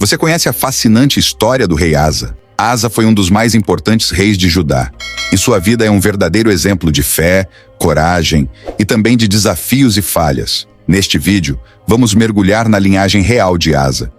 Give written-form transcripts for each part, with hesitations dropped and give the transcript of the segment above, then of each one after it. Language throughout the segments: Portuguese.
Você conhece a fascinante história do rei Asa? Asa foi um dos mais importantes reis de Judá, e sua vida é um verdadeiro exemplo de fé, coragem e também de desafios e falhas. Neste vídeo, vamos mergulhar na linhagem real de Asa,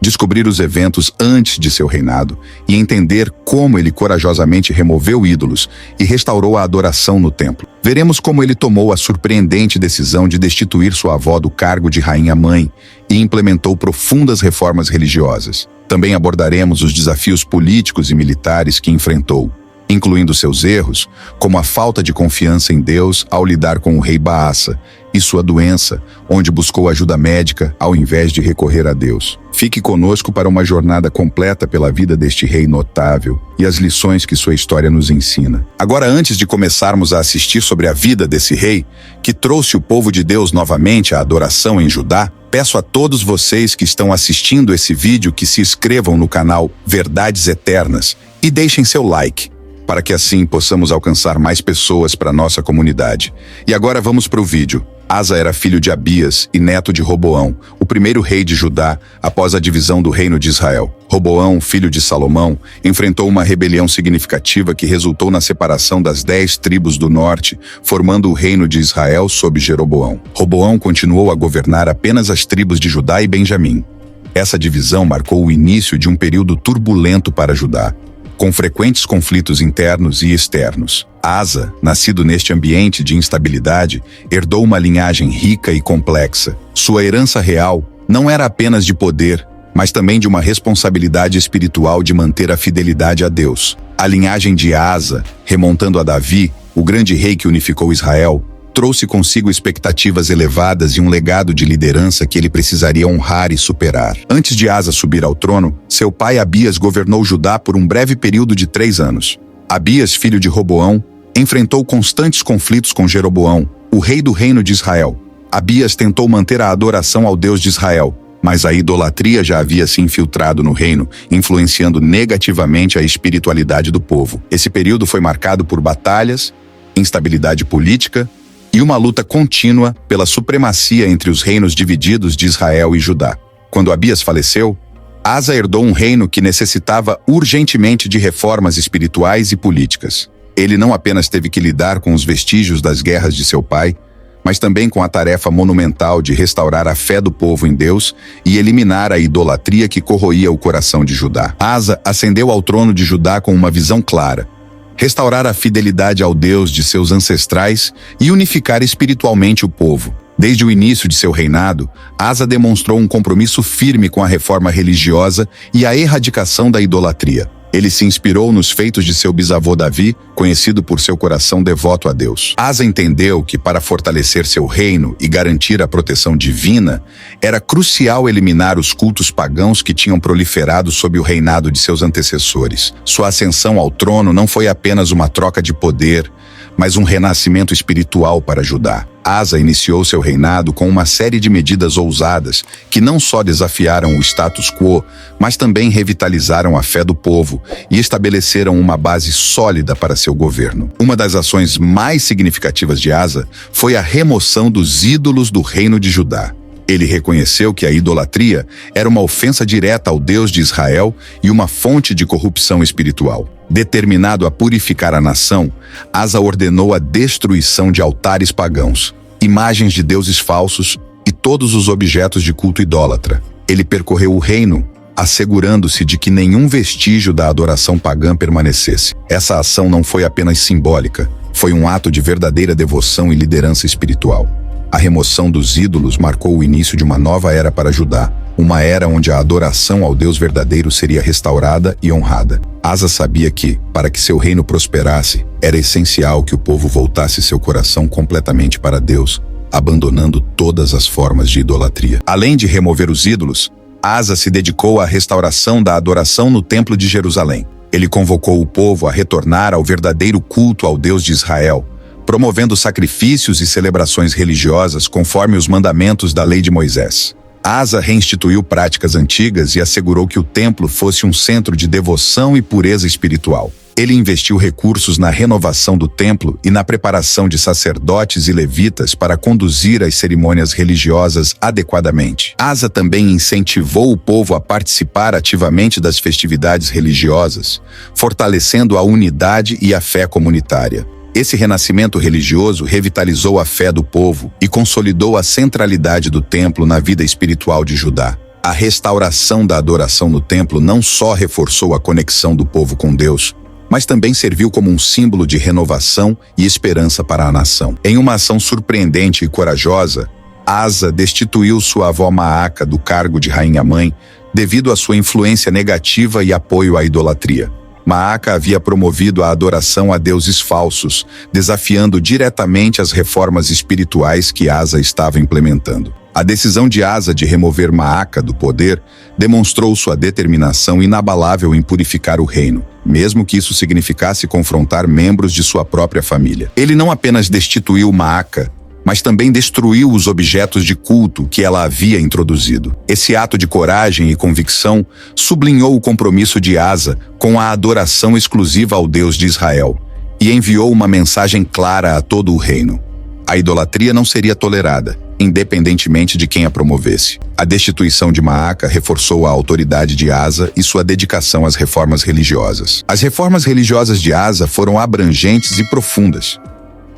descobrir os eventos antes de seu reinado e entender como ele corajosamente removeu ídolos e restaurou a adoração no templo. Veremos como ele tomou a surpreendente decisão de destituir sua avó do cargo de rainha-mãe e implementou profundas reformas religiosas. Também abordaremos os desafios políticos e militares que enfrentou, incluindo seus erros, como a falta de confiança em Deus ao lidar com o rei Baasa e sua doença, onde buscou ajuda médica ao invés de recorrer a Deus. Fique conosco para uma jornada completa pela vida deste rei notável e as lições que sua história nos ensina. Agora, antes de começarmos a assistir sobre a vida desse rei, que trouxe o povo de Deus novamente à adoração em Judá, peço a todos vocês que estão assistindo esse vídeo que se inscrevam no canal Verdades Eternas e deixem seu like, para que assim possamos alcançar mais pessoas para nossa comunidade. E agora vamos para o vídeo. Asa era filho de Abias e neto de Roboão, o primeiro rei de Judá após a divisão do reino de Israel. Roboão, filho de Salomão, enfrentou uma rebelião significativa que resultou na separação das 10 tribos do norte, formando o reino de Israel sob Jeroboão. Roboão continuou a governar apenas as tribos de Judá e Benjamim. Essa divisão marcou o início de um período turbulento para Judá, com frequentes conflitos internos e externos. Asa, nascido neste ambiente de instabilidade, herdou uma linhagem rica e complexa. Sua herança real não era apenas de poder, mas também de uma responsabilidade espiritual de manter a fidelidade a Deus. A linhagem de Asa, remontando a Davi, o grande rei que unificou Israel, trouxe consigo expectativas elevadas e um legado de liderança que ele precisaria honrar e superar. Antes de Asa subir ao trono, seu pai Abias governou Judá por um breve período de 3 anos. Abias, filho de Roboão, enfrentou constantes conflitos com Jeroboão, o rei do reino de Israel. Abias tentou manter a adoração ao Deus de Israel, mas a idolatria já havia se infiltrado no reino, influenciando negativamente a espiritualidade do povo. Esse período foi marcado por batalhas, instabilidade política e uma luta contínua pela supremacia entre os reinos divididos de Israel e Judá. Quando Abias faleceu, Asa herdou um reino que necessitava urgentemente de reformas espirituais e políticas. Ele não apenas teve que lidar com os vestígios das guerras de seu pai, mas também com a tarefa monumental de restaurar a fé do povo em Deus e eliminar a idolatria que corroía o coração de Judá. Asa ascendeu ao trono de Judá com uma visão clara: restaurar a fidelidade ao Deus de seus ancestrais e unificar espiritualmente o povo. Desde o início de seu reinado, Asa demonstrou um compromisso firme com a reforma religiosa e a erradicação da idolatria. Ele se inspirou nos feitos de seu bisavô Davi, conhecido por seu coração devoto a Deus. Asa entendeu que, para fortalecer seu reino e garantir a proteção divina, era crucial eliminar os cultos pagãos que tinham proliferado sob o reinado de seus antecessores. Sua ascensão ao trono não foi apenas uma troca de poder, mas um renascimento espiritual para Judá. Asa iniciou seu reinado com uma série de medidas ousadas que não só desafiaram o status quo, mas também revitalizaram a fé do povo e estabeleceram uma base sólida para seu governo. Uma das ações mais significativas de Asa foi a remoção dos ídolos do reino de Judá. Ele reconheceu que a idolatria era uma ofensa direta ao Deus de Israel e uma fonte de corrupção espiritual. Determinado a purificar a nação, Asa ordenou a destruição de altares pagãos, imagens de deuses falsos e todos os objetos de culto idólatra. Ele percorreu o reino, assegurando-se de que nenhum vestígio da adoração pagã permanecesse. Essa ação não foi apenas simbólica, foi um ato de verdadeira devoção e liderança espiritual. A remoção dos ídolos marcou o início de uma nova era para Judá, uma era onde a adoração ao Deus verdadeiro seria restaurada e honrada. Asa sabia que, para que seu reino prosperasse, era essencial que o povo voltasse seu coração completamente para Deus, abandonando todas as formas de idolatria. Além de remover os ídolos, Asa se dedicou à restauração da adoração no Templo de Jerusalém. Ele convocou o povo a retornar ao verdadeiro culto ao Deus de Israel, promovendo sacrifícios e celebrações religiosas conforme os mandamentos da lei de Moisés. Asa reinstituiu práticas antigas e assegurou que o templo fosse um centro de devoção e pureza espiritual. Ele investiu recursos na renovação do templo e na preparação de sacerdotes e levitas para conduzir as cerimônias religiosas adequadamente. Asa também incentivou o povo a participar ativamente das festividades religiosas, fortalecendo a unidade e a fé comunitária. Esse renascimento religioso revitalizou a fé do povo e consolidou a centralidade do templo na vida espiritual de Judá. A restauração da adoração no templo não só reforçou a conexão do povo com Deus, mas também serviu como um símbolo de renovação e esperança para a nação. Em uma ação surpreendente e corajosa, Asa destituiu sua avó Maaca do cargo de rainha-mãe devido à sua influência negativa e apoio à idolatria. Maaca havia promovido a adoração a deuses falsos, desafiando diretamente as reformas espirituais que Asa estava implementando. A decisão de Asa de remover Maaca do poder demonstrou sua determinação inabalável em purificar o reino, mesmo que isso significasse confrontar membros de sua própria família. Ele não apenas destituiu Maaca, mas também destruiu os objetos de culto que ela havia introduzido. Esse ato de coragem e convicção sublinhou o compromisso de Asa com a adoração exclusiva ao Deus de Israel e enviou uma mensagem clara a todo o reino. A idolatria não seria tolerada, independentemente de quem a promovesse. A destituição de Maaca reforçou a autoridade de Asa e sua dedicação às reformas religiosas. As reformas religiosas de Asa foram abrangentes e profundas.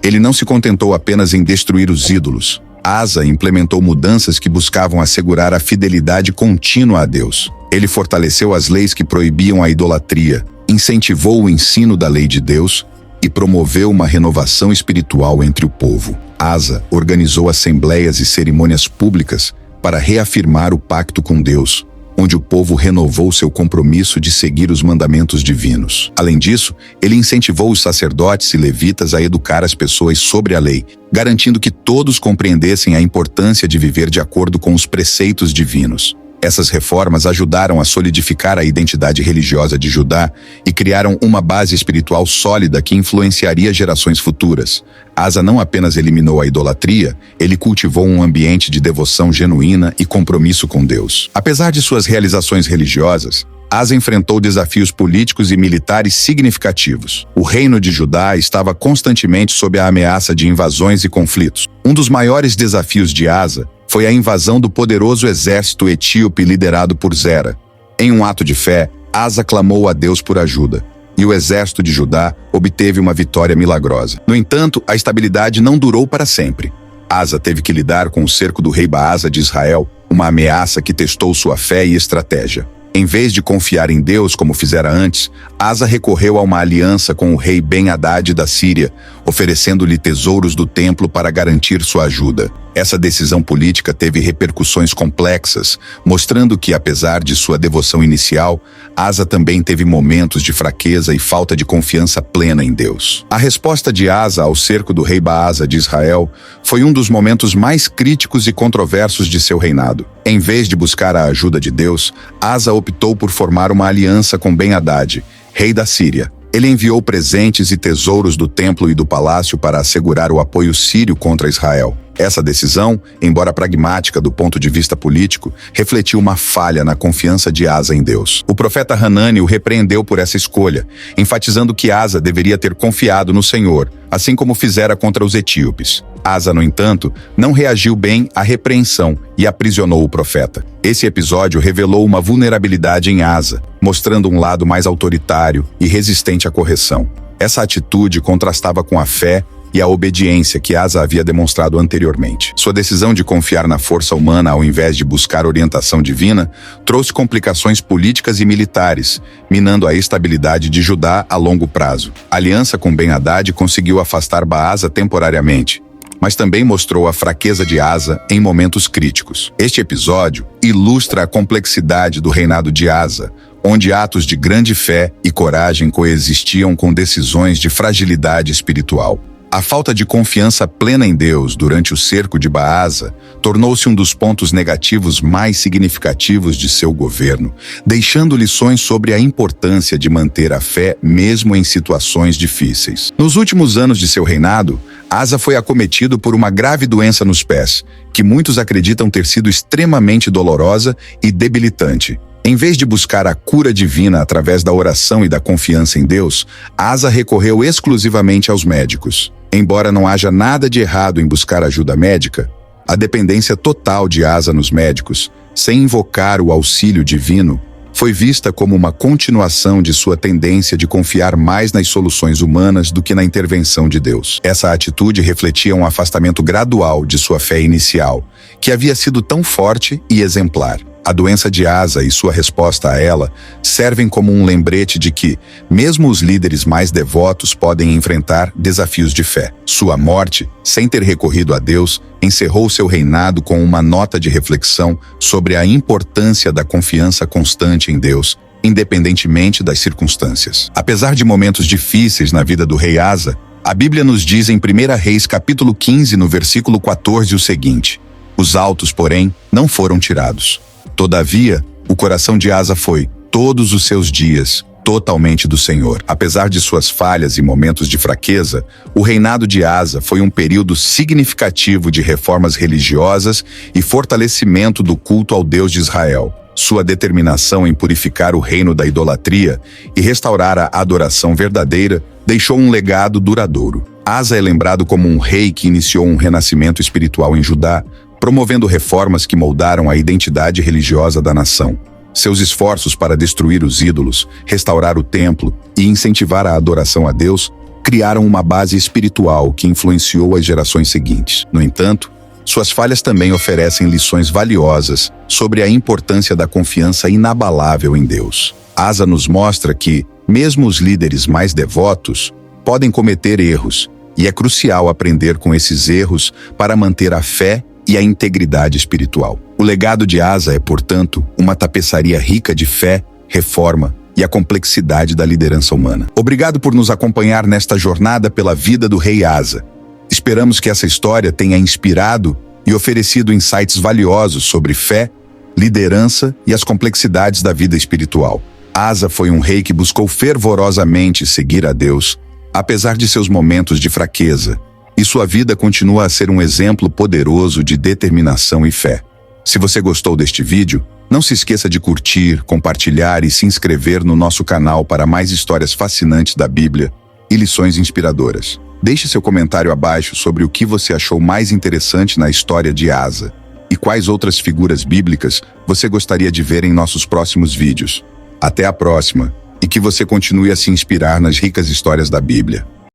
Ele não se contentou apenas em destruir os ídolos. Asa implementou mudanças que buscavam assegurar a fidelidade contínua a Deus. Ele fortaleceu as leis que proibiam a idolatria, incentivou o ensino da lei de Deus e promoveu uma renovação espiritual entre o povo. Asa organizou assembleias e cerimônias públicas para reafirmar o pacto com Deus, onde o povo renovou seu compromisso de seguir os mandamentos divinos. Além disso, ele incentivou os sacerdotes e levitas a educar as pessoas sobre a lei, garantindo que todos compreendessem a importância de viver de acordo com os preceitos divinos. Essas reformas ajudaram a solidificar a identidade religiosa de Judá e criaram uma base espiritual sólida que influenciaria gerações futuras. Asa não apenas eliminou a idolatria, ele cultivou um ambiente de devoção genuína e compromisso com Deus. Apesar de suas realizações religiosas, Asa enfrentou desafios políticos e militares significativos. O reino de Judá estava constantemente sob a ameaça de invasões e conflitos. Um dos maiores desafios de Asa foi a invasão do poderoso exército etíope liderado por Zera. Em um ato de fé, Asa clamou a Deus por ajuda, e o exército de Judá obteve uma vitória milagrosa. No entanto, a estabilidade não durou para sempre. Asa teve que lidar com o cerco do rei Baasa de Israel, uma ameaça que testou sua fé e estratégia. Em vez de confiar em Deus como fizera antes, Asa recorreu a uma aliança com o rei Ben-Hadad da Síria, oferecendo-lhe tesouros do templo para garantir sua ajuda. Essa decisão política teve repercussões complexas, mostrando que, apesar de sua devoção inicial, Asa também teve momentos de fraqueza e falta de confiança plena em Deus. A resposta de Asa ao cerco do rei Baasa de Israel foi um dos momentos mais críticos e controversos de seu reinado. Em vez de buscar a ajuda de Deus, Asa optou por formar uma aliança com Ben-Hadad, rei da Síria. Ele enviou presentes e tesouros do templo e do palácio para assegurar o apoio sírio contra Israel. Essa decisão, embora pragmática do ponto de vista político, refletiu uma falha na confiança de Asa em Deus. O profeta Hanani o repreendeu por essa escolha, enfatizando que Asa deveria ter confiado no Senhor, assim como fizera contra os etíopes. Asa, no entanto, não reagiu bem à repreensão e aprisionou o profeta. Esse episódio revelou uma vulnerabilidade em Asa, mostrando um lado mais autoritário e resistente à correção. Essa atitude contrastava com a fé e a obediência que Asa havia demonstrado anteriormente. Sua decisão de confiar na força humana ao invés de buscar orientação divina trouxe complicações políticas e militares, minando a estabilidade de Judá a longo prazo. A aliança com Ben-Hadad conseguiu afastar Baasa temporariamente, mas também mostrou a fraqueza de Asa em momentos críticos. Este episódio ilustra a complexidade do reinado de Asa, onde atos de grande fé e coragem coexistiam com decisões de fragilidade espiritual. A falta de confiança plena em Deus durante o cerco de Baasa tornou-se um dos pontos negativos mais significativos de seu governo, deixando lições sobre a importância de manter a fé mesmo em situações difíceis. Nos últimos anos de seu reinado, Asa foi acometido por uma grave doença nos pés, que muitos acreditam ter sido extremamente dolorosa e debilitante. Em vez de buscar a cura divina através da oração e da confiança em Deus, Asa recorreu exclusivamente aos médicos. Embora não haja nada de errado em buscar ajuda médica, a dependência total de Asa nos médicos, sem invocar o auxílio divino, foi vista como uma continuação de sua tendência de confiar mais nas soluções humanas do que na intervenção de Deus. Essa atitude refletia um afastamento gradual de sua fé inicial, que havia sido tão forte e exemplar. A doença de Asa e sua resposta a ela servem como um lembrete de que, mesmo os líderes mais devotos podem enfrentar desafios de fé. Sua morte, sem ter recorrido a Deus, encerrou seu reinado com uma nota de reflexão sobre a importância da confiança constante em Deus, independentemente das circunstâncias. Apesar de momentos difíceis na vida do rei Asa, a Bíblia nos diz em 1 Reis capítulo 15, no versículo 14, o seguinte: os altos, porém, não foram tirados. Todavia, o coração de Asa foi, todos os seus dias, totalmente do Senhor. Apesar de suas falhas e momentos de fraqueza, o reinado de Asa foi um período significativo de reformas religiosas e fortalecimento do culto ao Deus de Israel. Sua determinação em purificar o reino da idolatria e restaurar a adoração verdadeira deixou um legado duradouro. Asa é lembrado como um rei que iniciou um renascimento espiritual em Judá, promovendo reformas que moldaram a identidade religiosa da nação. Seus esforços para destruir os ídolos, restaurar o templo e incentivar a adoração a Deus criaram uma base espiritual que influenciou as gerações seguintes. No entanto, suas falhas também oferecem lições valiosas sobre a importância da confiança inabalável em Deus. Asa nos mostra que, mesmo os líderes mais devotos, podem cometer erros, e é crucial aprender com esses erros para manter a fé e a integridade espiritual. O legado de Asa é, portanto, uma tapeçaria rica de fé, reforma e a complexidade da liderança humana. Obrigado por nos acompanhar nesta jornada pela vida do rei Asa. Esperamos que essa história tenha inspirado e oferecido insights valiosos sobre fé, liderança e as complexidades da vida espiritual. Asa foi um rei que buscou fervorosamente seguir a Deus, apesar de seus momentos de fraqueza, e sua vida continua a ser um exemplo poderoso de determinação e fé. Se você gostou deste vídeo, não se esqueça de curtir, compartilhar e se inscrever no nosso canal para mais histórias fascinantes da Bíblia e lições inspiradoras. Deixe seu comentário abaixo sobre o que você achou mais interessante na história de Asa e quais outras figuras bíblicas você gostaria de ver em nossos próximos vídeos. Até a próxima, e que você continue a se inspirar nas ricas histórias da Bíblia.